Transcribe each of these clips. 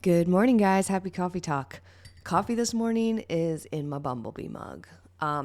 Good morning, guys. Happy coffee talk. Coffee this morning is in my Bumblebee mug.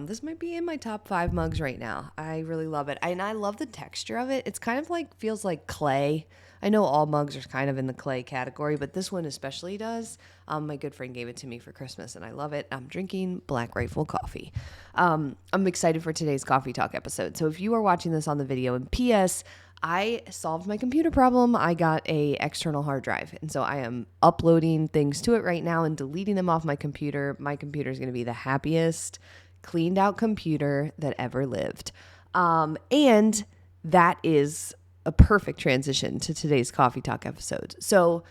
This might be in my top 5 mugs right now. I really love it. And I love the texture of it. It's kind of like, feels like clay. I know all mugs are kind of in the clay category, but this one especially does. My good friend gave it to me for Christmas and I love it. I'm drinking Black Rifle coffee. I'm excited for today's coffee talk episode. So if you are watching this on the video, and P.S., I solved my computer problem. I got a external hard drive. And so I am uploading things to it right now and deleting them off my computer. My computer is going to be the happiest, cleaned out computer that ever lived. And that is a perfect transition to today's coffee talk episode. So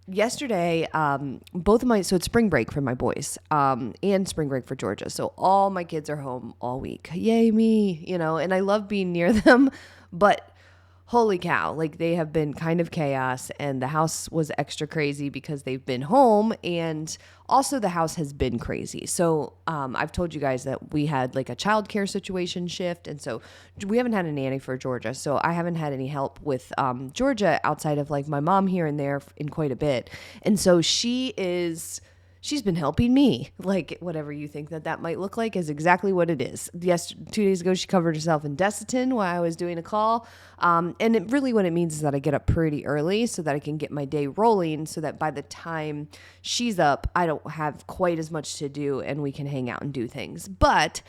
yesterday, so it's spring break for my boys, and spring break for Georgia. So all my kids are home all week. Yay me, and I love being near them, but holy cow, like they have been kind of chaos, and the house was extra crazy because they've been home, and also the house has been crazy. So I've told you guys that we had like a childcare situation shift, and so we haven't had a nanny for Georgia. So I haven't had any help with Georgia outside of like my mom here and there in quite a bit. And so she's been helping me. Like whatever you think that might look like is exactly what it is. Yes, 2 days ago, she covered herself in Desitin while I was doing a call. And really what it means is that I get up pretty early so that I can get my day rolling so that by the time she's up, I don't have quite as much to do and we can hang out and do things. But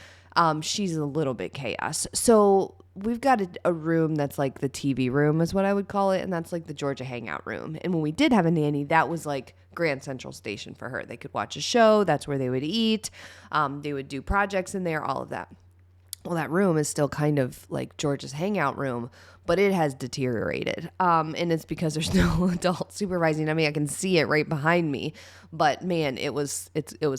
she's a little bit chaos. So we've got a room that's like the TV room is what I would call it. And that's like the Georgia hangout room. And when we did have a nanny, that was like Grand Central Station for her. They could watch a show. That's where they would eat. They would do projects in there, all of that. Well, that room is still kind of like Georgia's hangout room, but it has deteriorated. And it's because there's no adult supervising. I mean, I can see it right behind me, but man, it was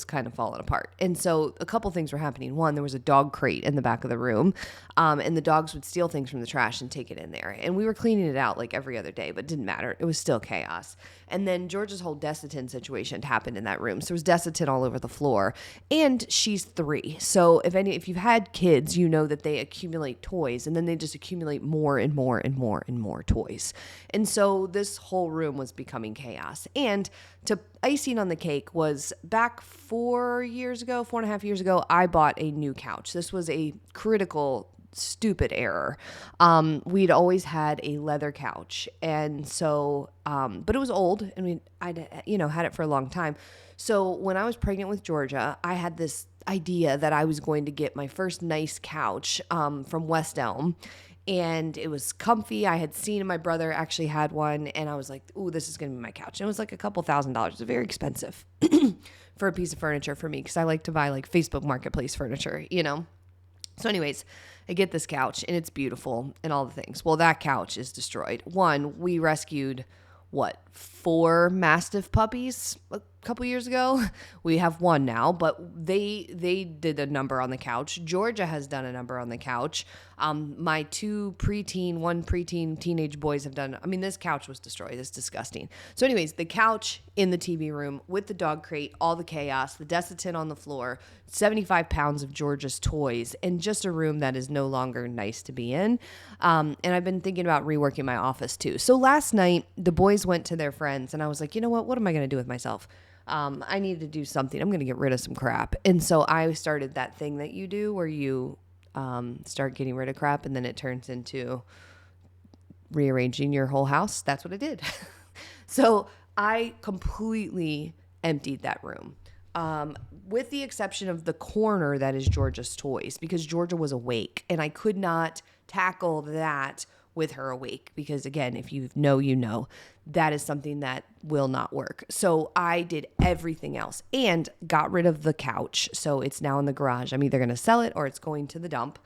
kind of falling apart. And so a couple things were happening. One, there was a dog crate in the back of the room, and the dogs would steal things from the trash and take it in there. And we were cleaning it out like every other day, but it didn't matter. It was still chaos. And then Georgia's whole Desitin situation happened in that room. So there was Desitin all over the floor, and she's 3. So if you've had kids, you know that they accumulate toys, and then they just accumulate more and more and more and more toys. And so this whole room was becoming chaos. And to icing on the cake was back 4.5 years ago, I bought a new couch. This was a critical stupid error. We'd always had a leather couch, and so but it was old, and I'd had it for a long time. So when I was pregnant with Georgia, I had this idea that I was going to get my first nice couch from West Elm, and it was comfy. I had seen my brother actually had one, and I was like, ooh, this is going to be my couch. And it was like a couple $1,000s. It was very expensive for a piece of furniture for me because I like to buy like Facebook Marketplace furniture, So anyways, I get this couch and it's beautiful and all the things. Well, that couch is destroyed. One, we rescued 4 Mastiff puppies a couple years ago. We have 1 now, but they did a number on the couch. Georgia has done a number on the couch. My 2 preteen, 1 preteen teenage boys have done. I mean, this couch was destroyed. It's disgusting. So anyways, the couch in the TV room with the dog crate, all the chaos, the Desitin on the floor, 75 pounds of Georgia's toys, and just a room that is no longer nice to be in. And I've been thinking about reworking my office too. So last night, the boys went to their friends, and I was like, you know what? What am I going to do with myself? I need to do something. I'm going to get rid of some crap. And so I started that thing that you do where you start getting rid of crap and then it turns into rearranging your whole house. That's what I did. So I completely emptied that room. With the exception of the corner that is Georgia's toys, because Georgia was awake and I could not tackle that with her awake because, again, if you know, that is something that will not work. So I did everything else and got rid of the couch. So it's now in the garage. I'm either going to sell it or it's going to the dump.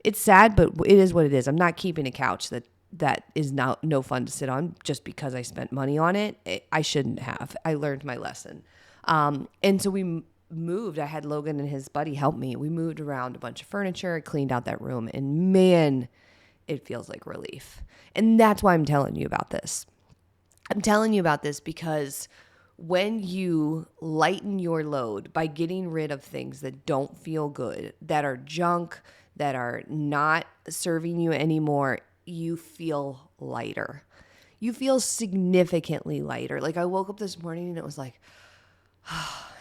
It's sad, but it is what it is. I'm not keeping a couch that is no fun to sit on just because I spent money on it. I shouldn't have. I learned my lesson. And so we moved. I had Logan and his buddy help me. We moved around a bunch of furniture, cleaned out that room, and man, it feels like relief. And that's why I'm telling you about this. I'm telling you about this because when you lighten your load by getting rid of things that don't feel good, that are junk, that are not serving you anymore, you feel lighter. you feel significantly lighter. Like I woke up this morning and it was like,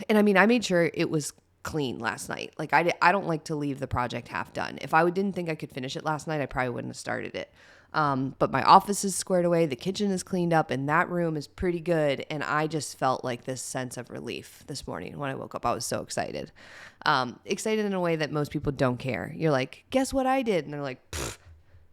and I mean, I made sure it was clean last night. Like I don't like to leave the project half done. If I didn't think I could finish it last night, I probably wouldn't have started it. But my office is squared away, the kitchen is cleaned up, and that room is pretty good. And I just felt like this sense of relief this morning when I woke up. I was so excited. Excited in a way that most people don't care. You're like, guess what I did? And they're like,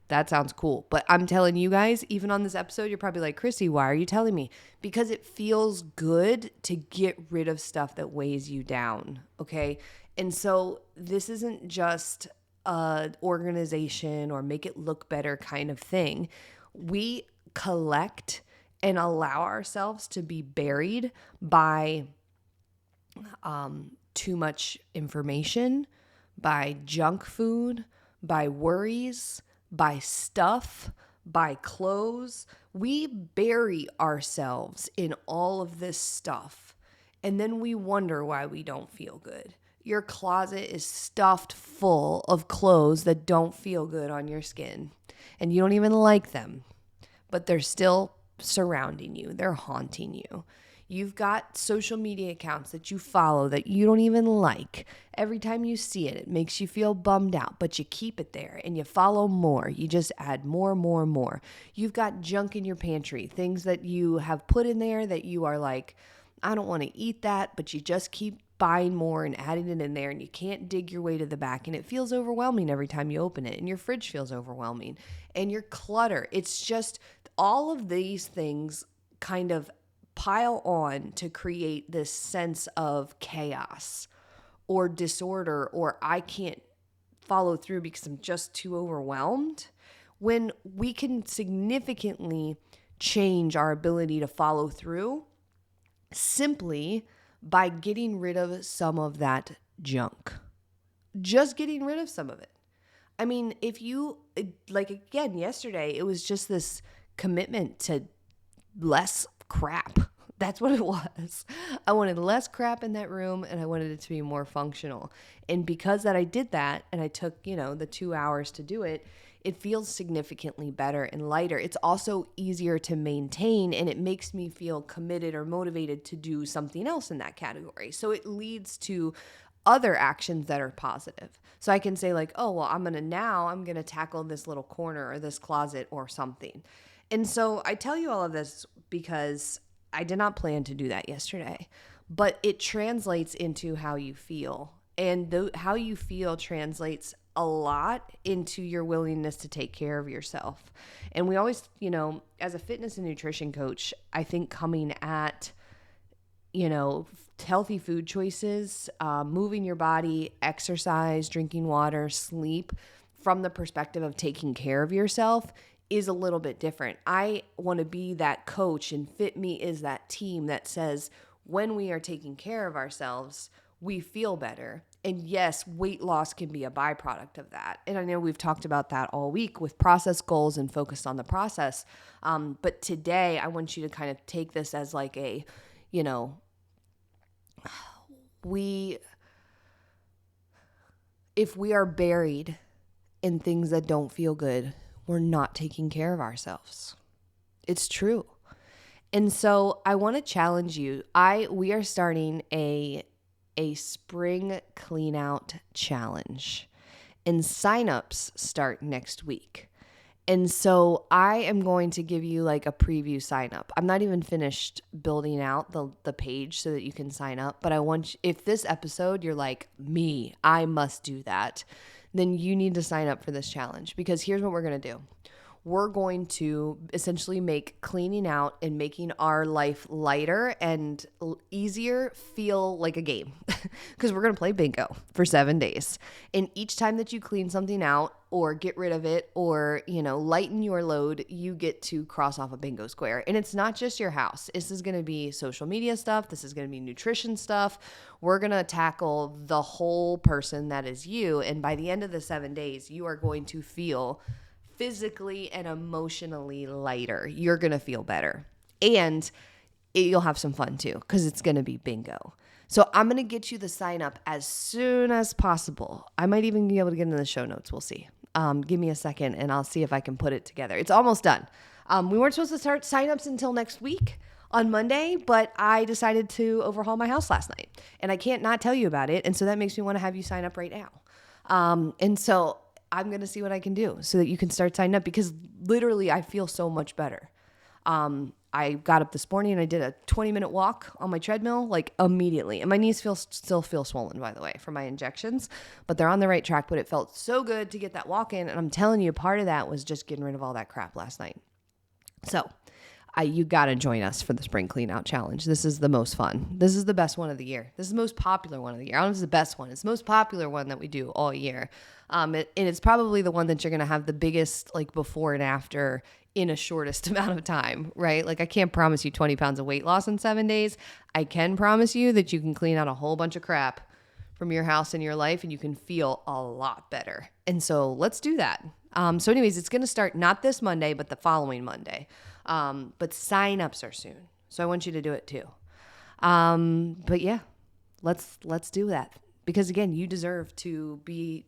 that sounds cool. But I'm telling you guys, even on this episode, you're probably like, Chrissy, why are you telling me? Because it feels good to get rid of stuff that weighs you down. Okay. And so this isn't just organization or make it look better kind of thing. We collect and allow ourselves to be buried by too much information, by junk food, by worries, by stuff, by clothes. We bury ourselves in all of this stuff, and then we wonder why we don't feel good. Your closet is stuffed full of clothes that don't feel good on your skin, and you don't even like them, but they're still surrounding you. They're haunting you. You've got social media accounts that you follow that you don't even like. Every time you see it, it makes you feel bummed out, but you keep it there and you follow more. You just add more, more, more. You've got junk in your pantry, things that you have put in there that you are like, I don't want to eat that, but you just keep buying more and adding it in there, and you can't dig your way to the back, and it feels overwhelming every time you open it, and your fridge feels overwhelming, and your clutter. It's just all of these things kind of pile on to create this sense of chaos or disorder, or I can't follow through because I'm just too overwhelmed, when we can significantly change our ability to follow through simply by getting rid of some of that junk. Just getting rid of some of it. I mean, if you, like again, yesterday, it was just this commitment to less crap. That's what it was. I wanted less crap in that room, and I wanted it to be more functional. And because that I did that, and I took, the 2 hours to do it, it feels significantly better and lighter. It's also easier to maintain, and it makes me feel committed or motivated to do something else in that category. So it leads to other actions that are positive. So I can say like, oh, well, I'm going to tackle this little corner or this closet or something. And so I tell you all of this because I did not plan to do that yesterday, but it translates into how you feel. And how you feel translates a lot into your willingness to take care of yourself. And we always, as a fitness and nutrition coach, I think coming at, healthy food choices, moving your body, exercise, drinking water, sleep from the perspective of taking care of yourself is a little bit different. I want to be that coach, and Fit Me is that team that says when we are taking care of ourselves, we feel better. And yes, weight loss can be a byproduct of that. And I know we've talked about that all week with process goals and focused on the process. But today I want you to kind of take this as like a, if we are buried in things that don't feel good, we're not taking care of ourselves. It's true. And so I want to challenge you. We are starting a spring clean out challenge, and signups start next week. And so I am going to give you like a preview sign up. I'm not even finished building out the page so that you can sign up, but if this episode you're like, me, I must do that, then you need to sign up for this challenge, because here's what we're going to do. We're going to essentially make cleaning out and making our life lighter and easier feel like a game, because we're going to play bingo for 7 days. And each time that you clean something out or get rid of it or, lighten your load, you get to cross off a bingo square. And it's not just your house. This is going to be social media stuff. This is going to be nutrition stuff. We're going to tackle the whole person that is you. And by the end of the 7 days, you are going to feel physically and emotionally lighter. You're going to feel better. And you'll have some fun too, because it's going to be bingo. So I'm going to get you the sign up as soon as possible. I might even be able to get into the show notes. We'll see. Give me a second and I'll see if I can put it together. It's almost done. We weren't supposed to start signups until next week on Monday, but I decided to overhaul my house last night, and I can't not tell you about it. And so that makes me want to have you sign up right now. And so I'm going to see what I can do so that you can start signing up, because literally I feel so much better. I got up this morning and I did a 20-minute walk on my treadmill, like immediately. And my knees still feel swollen, by the way, from my injections, but they're on the right track. But it felt so good to get that walk in. And I'm telling you, part of that was just getting rid of all that crap last night. So you got to join us for the spring clean out challenge. This is the most fun. This is the best one of the year. This is the most popular one of the year. I don't know if it's the best one. It's the most popular one that we do all year. And it's probably the one that you're going to have the biggest like before and after in a shortest amount of time, right? Like I can't promise you 20 pounds of weight loss in 7 days. I can promise you that you can clean out a whole bunch of crap from your house and your life, and you can feel a lot better. And so let's do that. So anyways, it's going to start not this Monday, but the following Monday. But signups are soon. So I want you to do it too. But yeah, let's do that. Because again, you deserve to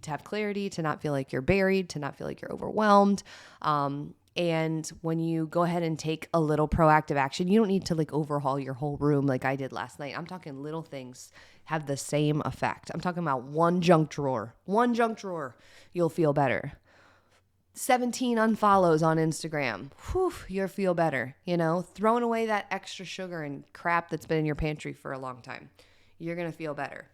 have clarity, to not feel like you're buried, to not feel like you're overwhelmed. And when you go ahead and take a little proactive action, you don't need to like overhaul your whole room like I did last night. I'm talking little things have the same effect. I'm talking about one junk drawer, you'll feel better. 17 unfollows on Instagram. Whew, you'll feel better. Throwing away that extra sugar and crap that's been in your pantry for a long time. You're going to feel better.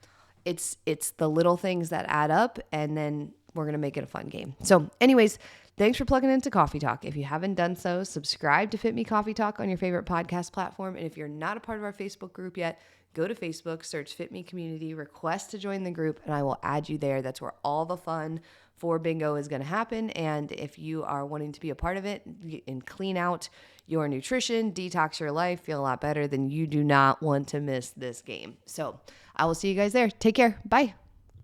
It's the little things that add up, and then we're going to make it a fun game. So anyways, thanks for plugging into Coffee Talk. If you haven't done so, subscribe to Fit Me Coffee Talk on your favorite podcast platform. And if you're not a part of our Facebook group yet, go to Facebook, search Fit Me Community, request to join the group, and I will add you there. That's where all the fun for bingo is going to happen. And if you are wanting to be a part of it and clean out your nutrition, detox your life, feel a lot better, then you do not want to miss this game. So I will see you guys there. Take care. Bye.